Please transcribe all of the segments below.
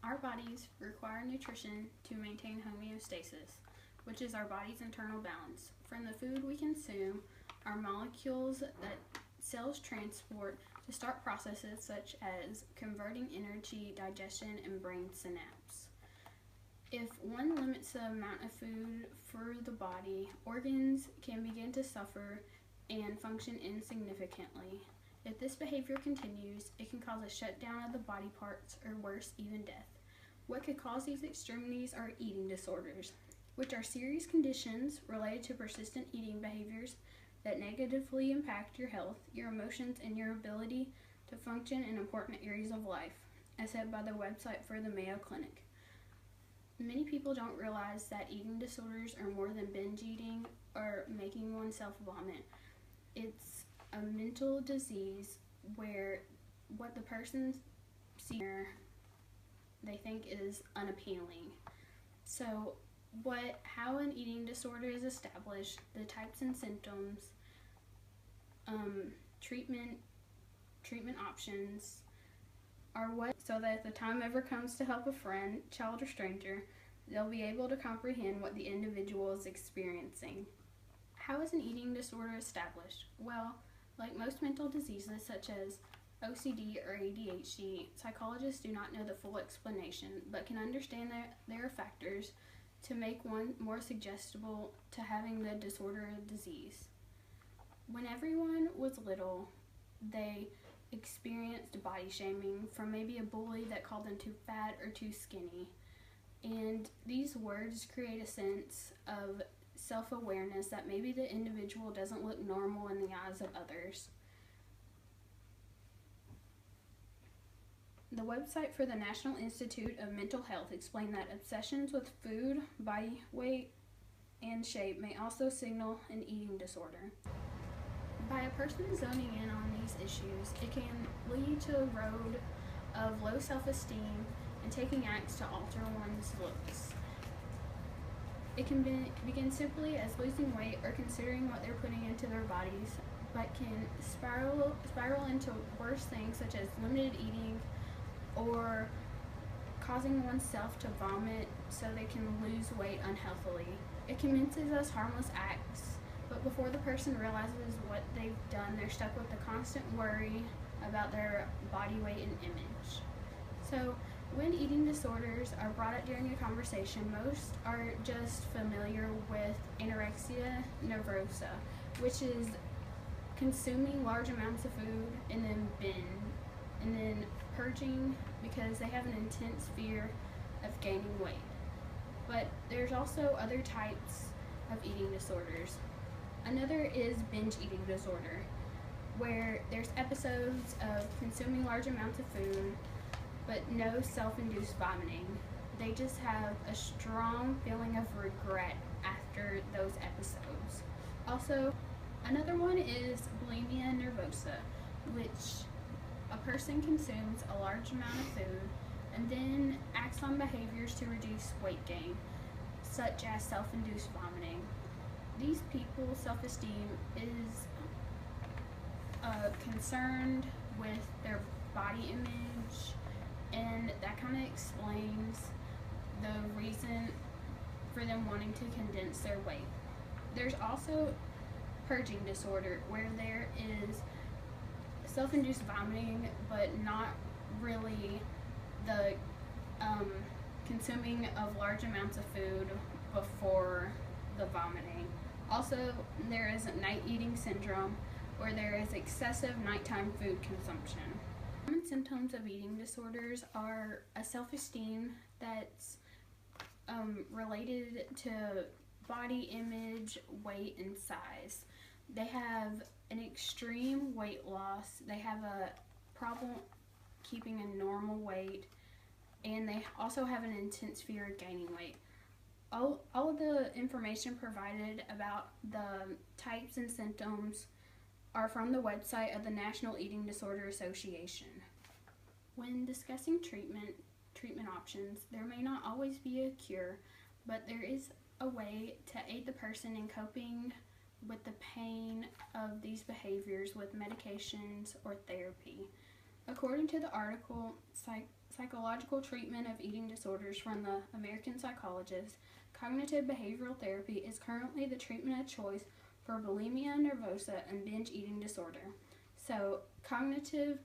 Our bodies require nutrition to maintain homeostasis, which is our body's internal balance. From the food we consume, our molecules that cells transport to start processes such as converting energy, digestion, and brain synapse. If one limits the amount of food for the body, organs can begin to suffer and function insignificantly. If this behavior continues, it can cause a shutdown of the body parts or worse, even death. What could cause these extremities are eating disorders, which are serious conditions related to persistent eating behaviors that negatively impact your health, your emotions, and your ability to function in important areas of life, as said by the website for the Mayo Clinic. Many people don't realize that eating disorders are more than binge eating or making oneself vomit. It's a mental disease where what the person sees they think is unappealing. So how an eating disorder is established, the types and symptoms, treatment options are so that if the time ever comes to help a friend, child, or stranger, they'll be able to comprehend what the individual is experiencing. How is an eating disorder established? Well, like most mental diseases such as OCD or ADHD, psychologists do not know the full explanation, but can understand that there are factors to make one more suggestible to having the disorder or disease. When everyone was little, they experienced body shaming from maybe a bully that called them too fat or too skinny. And these words create a sense of self-awareness that maybe the individual doesn't look normal in the eyes of others. The website for the National Institute of Mental Health explained that obsessions with food, body weight, and shape may also signal an eating disorder. By a person zoning in on these issues, it can lead to a road of low self-esteem and taking acts to alter one's looks. It can begin simply as losing weight or considering what they're putting into their bodies, but can spiral into worse things such as limited eating or causing oneself to vomit so they can lose weight unhealthily. It commences as harmless acts, but before the person realizes what they've done, they're stuck with the constant worry about their body weight and image. So when eating disorders are brought up during a conversation, most are just familiar with anorexia nervosa, which is consuming large amounts of food and then purging because they have an intense fear of gaining weight. But there's also other types of eating disorders. Another is binge eating disorder, where there's episodes of consuming large amounts of food but no self-induced vomiting. They just have a strong feeling of regret after those episodes. Also, another one is bulimia nervosa, which a person consumes a large amount of food and then acts on behaviors to reduce weight gain, such as self-induced vomiting. These people's self-esteem is concerned with their body image, and that kind of explains the reason for them wanting to condense their weight. There's also purging disorder, where there is self-induced vomiting, but not really the consuming of large amounts of food before the vomiting. Also, there is night eating syndrome, where there is excessive nighttime food consumption. Common symptoms of eating disorders are a self-esteem that's related to body image, weight, and size. They have an extreme weight loss, they have a problem keeping a normal weight, and they also have an intense fear of gaining weight. All of the information provided about the types and symptoms are from the website of the National Eating Disorder Association. When discussing treatment options, there may not always be a cure, but there is a way to aid the person in coping with the pain of these behaviors with medications or therapy. According to the article, Psychological Treatment of Eating Disorders from the American Psychologist, cognitive behavioral therapy is currently the treatment of choice for bulimia nervosa and binge eating disorder. So, cognitive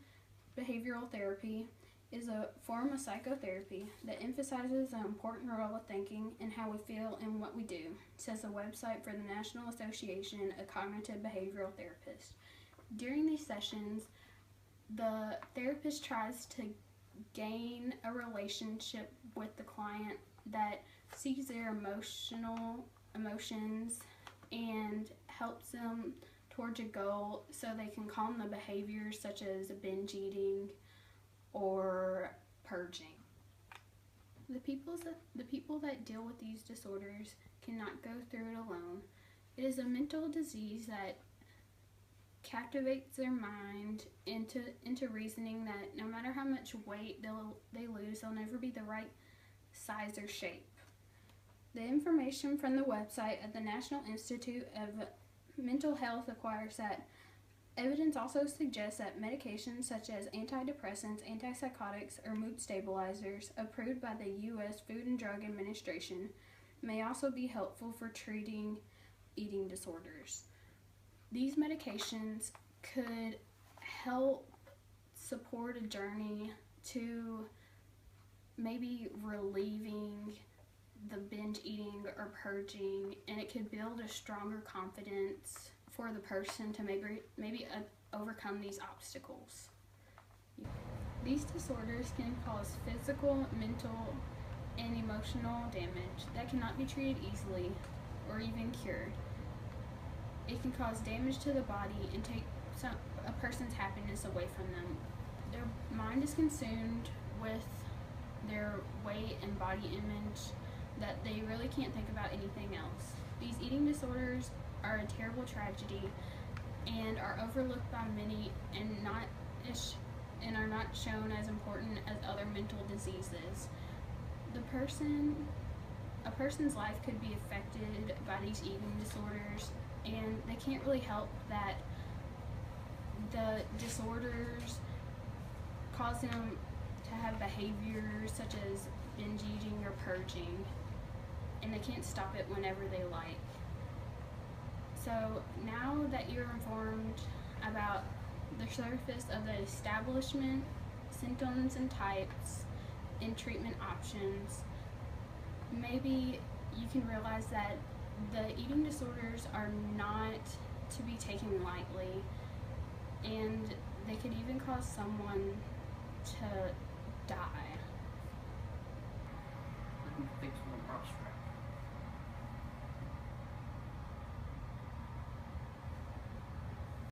behavioral therapy is a form of psychotherapy that emphasizes the important role of thinking and how we feel and what we do, says the website for the National Association of Cognitive Behavioral Therapists. During these sessions, the therapist tries to gain a relationship with the client that sees their emotions and helps them towards a goal so they can calm the behaviors such as binge eating or purging. The people that deal with these disorders cannot go through it alone. It is a mental disease that captivates their mind into reasoning that no matter how much weight they lose, they'll never be the right size or shape. The information from the website of the National Institute of Mental Health requires that evidence also suggests that medications such as antidepressants, antipsychotics, or mood stabilizers approved by the U.S. Food and Drug Administration may also be helpful for treating eating disorders. These medications could help support a journey to maybe relieving the binge eating or purging, and it could build a stronger confidence for the person to maybe overcome these obstacles. These disorders can cause physical, mental, and emotional damage that cannot be treated easily or even cured. It can cause damage to the body and take a person's happiness away from them. Their mind is consumed with their weight and body image that they really can't think about anything else. These eating disorders are a terrible tragedy and are overlooked by many and are not shown as important as other mental diseases. A person's life could be affected by these eating disorders, and they can't really help that the disorders cause them to have behaviors such as binge eating or purging, and they can't stop it whenever they like. So now that you're informed about the surface of the establishment, symptoms and types, and treatment options, maybe you can realize that the eating disorders are not to be taken lightly, and they could even cause someone to die. Thanks for the abstract.